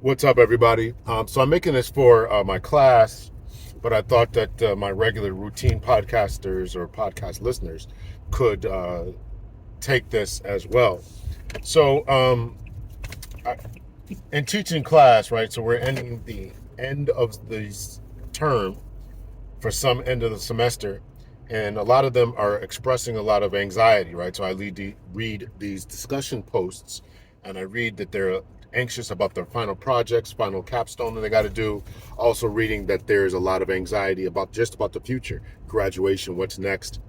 What's up, everybody? So I'm making this for my class, but I thought that my regular routine podcasters or podcast listeners could take this as well. So in teaching class, right? So we're ending the end of the term for some end of the semester, and a lot of them are expressing a lot of anxiety, right? So I read these discussion posts, and I read that they're anxious about their final projects, final capstone that they got to do. Also reading that there's a lot of anxiety about the future, graduation, what's next,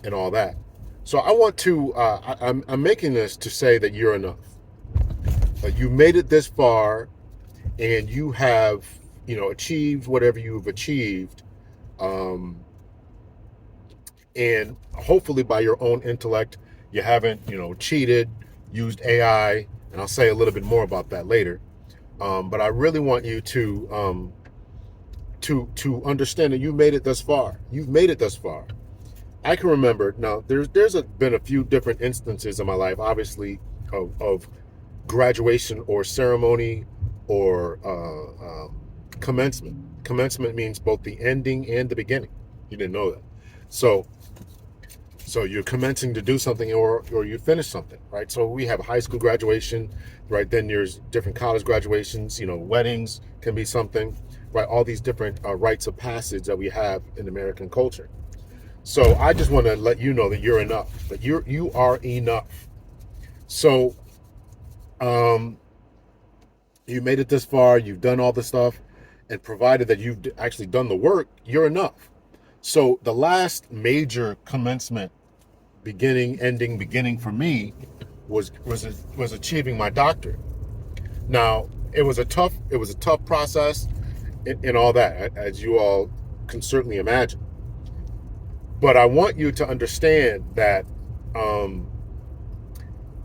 and all that. So I want to, I'm making this to say that you're enough. You made it this far, and you have, achieved whatever you've achieved. And hopefully by your own intellect, you haven't, cheated, used AI, and I'll say a little bit more about that later. But I really want you to understand that you made it thus far. You've made it thus far. I can remember now. There's been a few different instances in my life, obviously, of graduation or ceremony or commencement. Commencement means both the ending and the beginning. You didn't know that. So you're commencing to do something or you finish something, right? So we have high school graduation, right? Then there's different college graduations, weddings can be something, right? All these different rites of passage that we have in American culture. So I just want to let you know that you're enough, that you are enough. So you made it this far, you've done all the stuff, and provided that you've actually done the work, you're enough. So the last major commencement, beginning for me was achieving my doctorate. Now it was a tough process and all that, as you all can certainly imagine. But I want you to understand that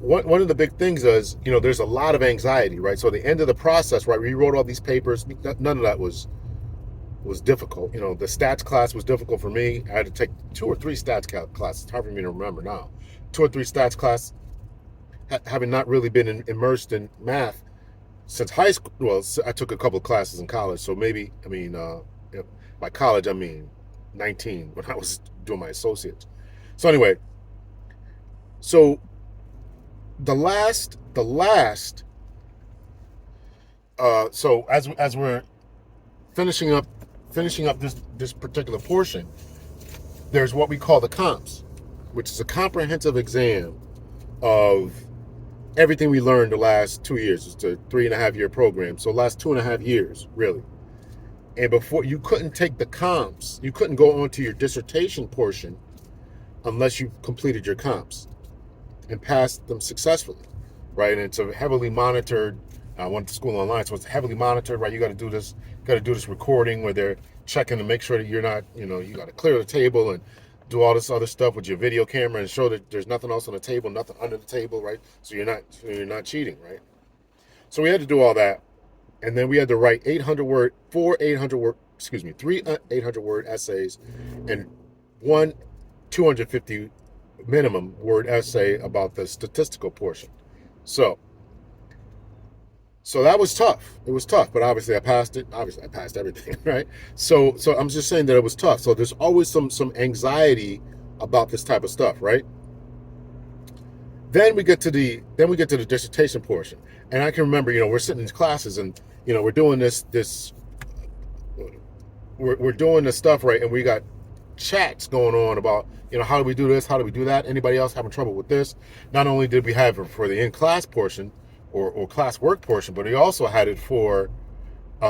one of the big things is, there's a lot of anxiety, right? So the end of the process, right, we wrote all these papers, none of that was difficult. The stats class was difficult for me. I had to take 2 or 3 stats classes. It's hard for me to remember now. 2 or 3 stats class, having not really been immersed in math since high school. Well, I took a couple of classes in college, so maybe, by college, 19 when I was doing my associates. So anyway, so the last, so as we're finishing up this particular portion, there's what we call the comps, which is a comprehensive exam of everything we learned the last 2 years. It's a 3.5-year program, so last 2.5 years, really. And before, you couldn't take the comps, you couldn't go on to your dissertation portion unless you completed your comps and passed them successfully, right? And it's a heavily monitored. I went to school online, so it's heavily monitored, right? You got to do this recording where they're checking to make sure that you're not, you got to clear the table and do all this other stuff with your video camera and show that there's nothing else on the table, nothing under the table, right? So you're not cheating, right? So we had to do all that, and then we had to write 3 800-word essays and 1 250 minimum word essay about the statistical portion. So that was tough. It was tough, but obviously I passed it. Obviously I passed everything, right? So I'm just saying that it was tough. So there's always some anxiety about this type of stuff, right? Then we get to the dissertation portion, and I can remember, we're sitting in classes, and we're doing we're doing this stuff, right? And we got chats going on about, how do we do this? How do we do that? Anybody else having trouble with this? Not only did we have it for the in-class portion or class work portion, but we also had it for, they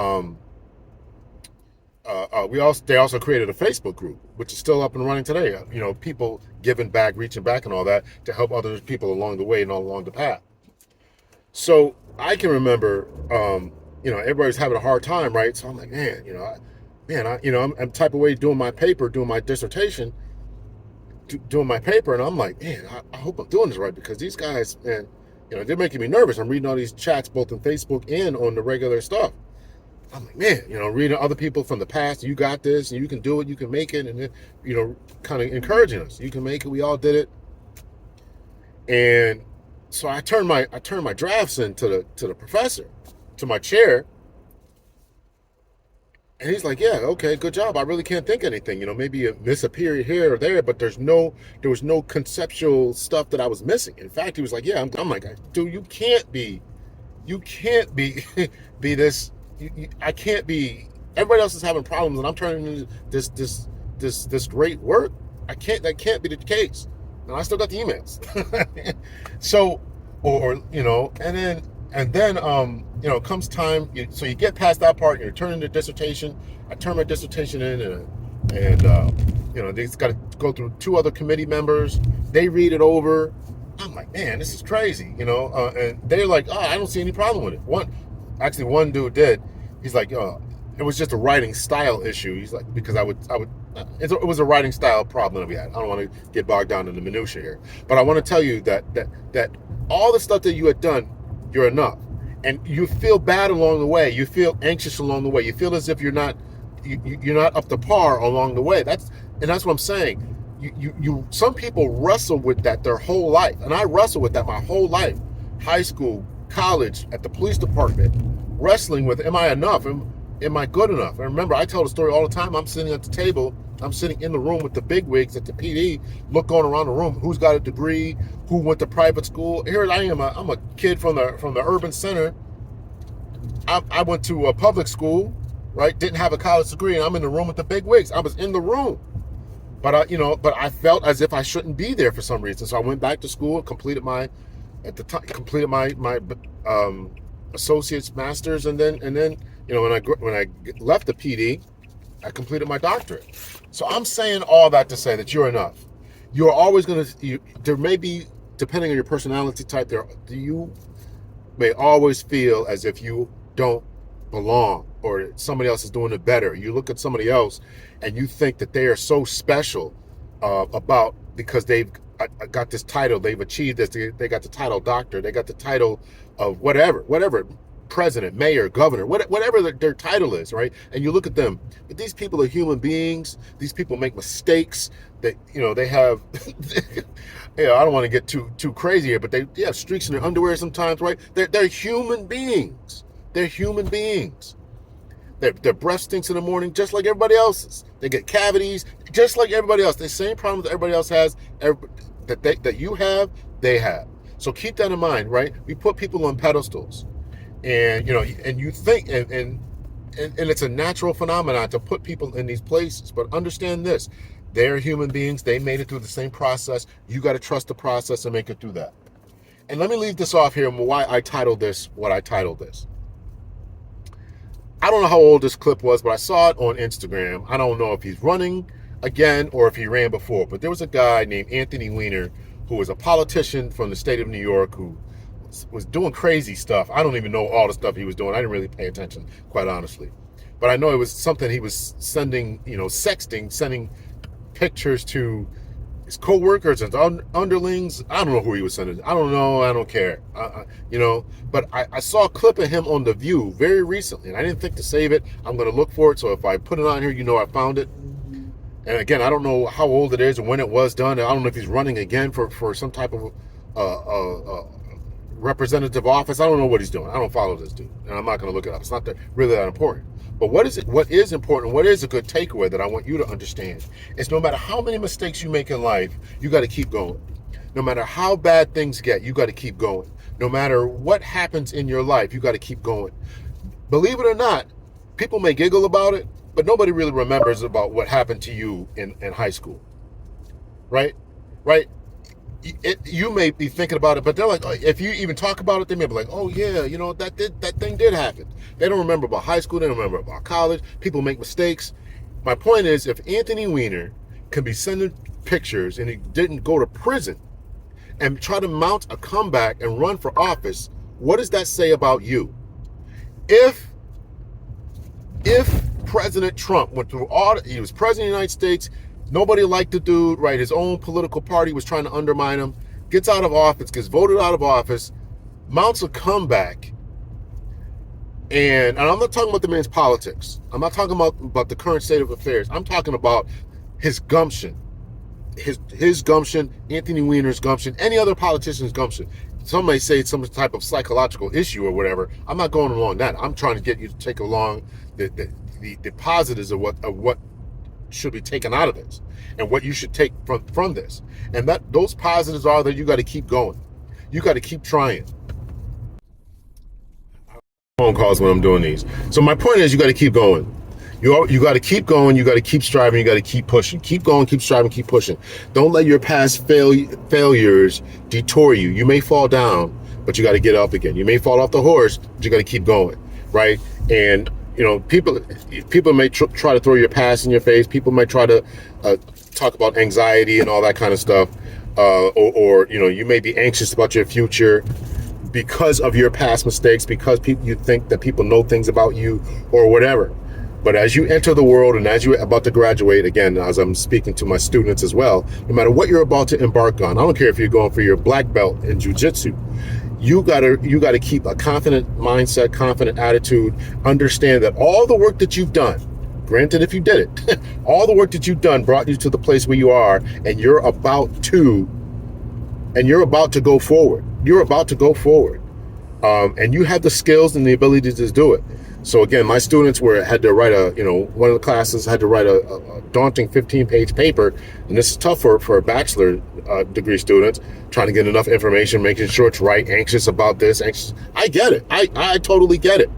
also created a Facebook group, which is still up and running today. People giving back, reaching back and all that to help other people along the way and all along the path. So I can remember, everybody's having a hard time, right? So I'm like, I'm the type of way doing my paper, doing my dissertation, doing my paper, and I'm like, man, I hope I'm doing this right, because these guys, man, they're making me nervous. I'm reading all these chats both on Facebook and on the regular stuff. I'm like, man, reading other people from the past, you got this, and you can do it, you can make it, and then, kind of encouraging us. You can make it. We all did it. And so I turned my drafts in to the professor, to my chair. And he's like, yeah, okay, good job. I really can't think of anything. Maybe you miss a period here or there, but there was no conceptual stuff that I was missing. In fact, he was like, yeah, I'm like, dude, you can't be be this. I can't be. Everybody else is having problems, and I'm turning into this great work. That can't be the case. And I still got the emails. So, and then comes time. So you get past that part. You're turning the dissertation. I turn my dissertation in, and they've got to go through 2 other committee members. They read it over. I'm like, man, this is crazy, and they're like, oh, I don't see any problem with it. One dude did. He's like, it was just a writing style issue. He's like, because it was a writing style problem that we had. I don't want to get bogged down in the minutia here, but I want to tell you that all the stuff that you had done, you're enough, and you feel bad along the way. You feel anxious along the way. You feel as if you're not up to par along the way. That's what I'm saying. Some people wrestle with that their whole life, and I wrestle with that my whole life. High school, college, at the police department, wrestling with, am I enough? Am I good enough? And remember, I tell the story all the time. I'm sitting at the table. I'm sitting in the room with the big wigs at the PD, going around the room. Who's got a degree? Who went to private school? Here I am. I'm a kid from the urban center. I went to a public school, right? Didn't have a college degree, and I'm in the room with the big wigs. I was in the room. But I felt as if I shouldn't be there for some reason. So I went back to school, completed my associate's master's, and then when I left the PD, I completed my doctorate. So I'm saying all that to say that you're enough. You're always there may be, depending on your personality type, you may always feel as if you don't belong, or somebody else is doing it better. You look at somebody else and you think that they are so special because they've got this title, they've achieved this, they got the title doctor, they got the title of whatever, president, mayor, governor, whatever their title is, right? And you look at them, but these people are human beings. These people make mistakes. They have, I don't want to get too crazy here, but they have streaks in their underwear sometimes, right? They're human beings. They're human beings. Their breath stinks in the morning just like everybody else's. They get cavities just like everybody else. The same problems that everybody else has, that you have, they have. So keep that in mind, right? We put people on pedestals, and and you think, and it's a natural phenomenon to put people in these places. But understand this: they're human beings. They made it through the same process. You got to trust the process and make it through that. And let me leave this off here and why I titled this what I titled this. I don't know how old this clip was, but I saw it on Instagram. I don't know if he's running again or if he ran before, but there was a guy named Anthony Weiner who was a politician from the state of New York who was doing crazy stuff. I don't even know all the stuff he was doing. I didn't really pay attention, quite honestly. But I know it was something he was sending, sexting, sending pictures to his co-workers and underlings. I don't know who he was sending. I don't know. I don't care. But I saw a clip of him on The View very recently, and I didn't think to save it. I'm going to look for it. So if I put it on here, I found it. And again, I don't know how old it is or when it was done. I don't know if he's running again for some type of representative office. I don't know what he's doing. I don't follow this dude, and I'm not going to look it up. It's not really that important. But what is important, what is a good takeaway that I want you to understand is no matter how many mistakes you make in life, you got to keep going. No matter how bad things get, you got to keep going. No matter what happens in your life, you got to keep going. Believe it or not, people may giggle about it, but nobody really remembers about what happened to you in high school, right? You may be thinking about it, but they're like, if you even talk about it, they may be like, oh yeah, that thing did happen. They don't remember about high school. They don't remember about college. People make mistakes. My point is, if Anthony Weiner can be sending pictures and he didn't go to prison and try to mount a comeback and run for office, what does that say about you? If President Trump went through he was president of the United States, nobody liked the dude, right? His own political party was trying to undermine him, gets out of office, gets voted out of office, mounts a comeback. And I'm not talking about the man's politics. I'm not talking about the current state of affairs. I'm talking about his gumption. His gumption, Anthony Weiner's gumption, any other politician's gumption. some may say some type of psychological issue or whatever. I'm not going along that. I'm trying to get you to take along the positives of what should be taken out of this and what you should take from this. And that those positives are that you got to keep going. You got to keep trying. Phone calls when I'm doing these. So my point is, you got to keep going. You got to keep going. You got to keep striving. You got to keep pushing. Keep going. Keep striving. Keep pushing. Don't let your past failures detour you. You may fall down, but you got to get up again. You may fall off the horse, but you got to keep going, right? And people may try to throw your past in your face. People may try to talk about anxiety and all that kind of stuff, or you may be anxious about your future because of your past mistakes, because you think that people know things about you or whatever. But as you enter the world and as you're about to graduate, again, as I'm speaking to my students as well, no matter what you're about to embark on, I don't care if you're going for your black belt in jiu-jitsu, you gotta keep a confident mindset, confident attitude, understand that all the work that you've done, granted if you did it, all the work that you've done brought you to the place where you are, and you're about to go forward. You're about to go forward. And you have the skills and the ability to do it. So again, my students had to write one of the classes had to write a daunting 15-page paper, and this is tough for a bachelor degree students, trying to get enough information, making sure it's right, anxious about this, anxious. I get it. I totally get it.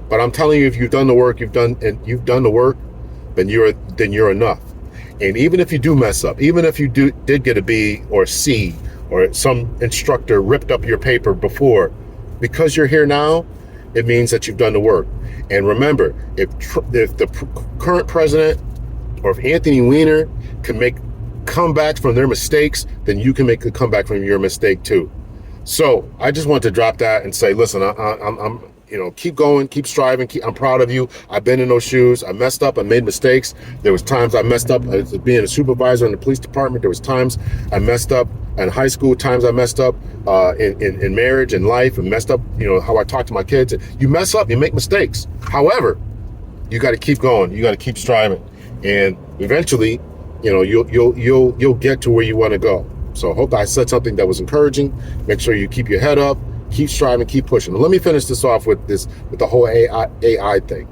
But I'm telling you, if you've done the work, you've done the work, then you're enough. And even if you do mess up, even if you did get a B or a C, or some instructor ripped up your paper before, because you're here now, it means that you've done the work. And remember, if the current president, or if Anthony Weiner can make comebacks from their mistakes, then you can make a comeback from your mistake too. So I just want to drop that and say, listen, I'm keep going, keep striving. I'm proud of you. I've been in those shoes. I messed up. I made mistakes. There was times I messed up as being a supervisor in the police department. There was times I messed up in high school, times I messed up in marriage and life, and messed up, how I talk to my kids. You mess up, you make mistakes. However, you got to keep going. You got to keep striving, and eventually, you'll get to where you want to go. So I hope I said something that was encouraging. Make sure you keep your head up, keep striving, keep pushing. Let me finish this off with the whole AI thing.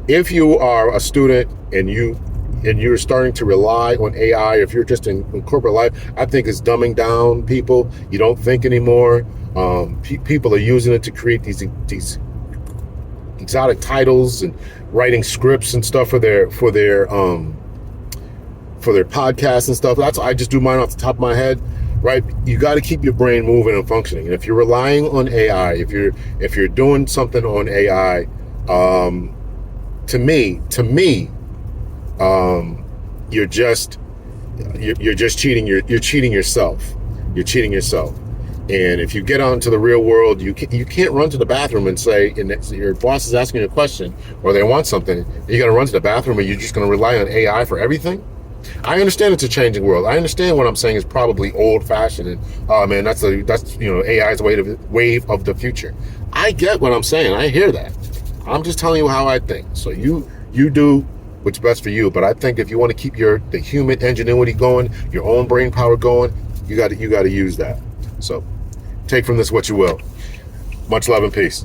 If you are a student and you're starting to rely on AI, if you're just in corporate life, I think it's dumbing down people. You don't think anymore. People are using it to create these exotic titles and writing scripts and stuff for their podcasts and stuff. I just do mine off the top of my head, right? You got to keep your brain moving and functioning. And if you're relying on AI, if you're doing something on AI, to me, you're just cheating. You're cheating yourself. You're cheating yourself. And if you get out into the real world, you can't run to the bathroom and say, and your boss is asking you a question or they want something, you got to run to the bathroom, and you're just going to rely on AI for everything. I understand it's a changing world. I understand what I'm saying is probably old-fashioned, and oh man, that's AI's wave of the future. I get what I'm saying. I hear that. I'm just telling you how I think. So you do what's best for you. But I think if you want to keep the human ingenuity going, your own brain power going, you got to use that. So take from this what you will. Much love and peace.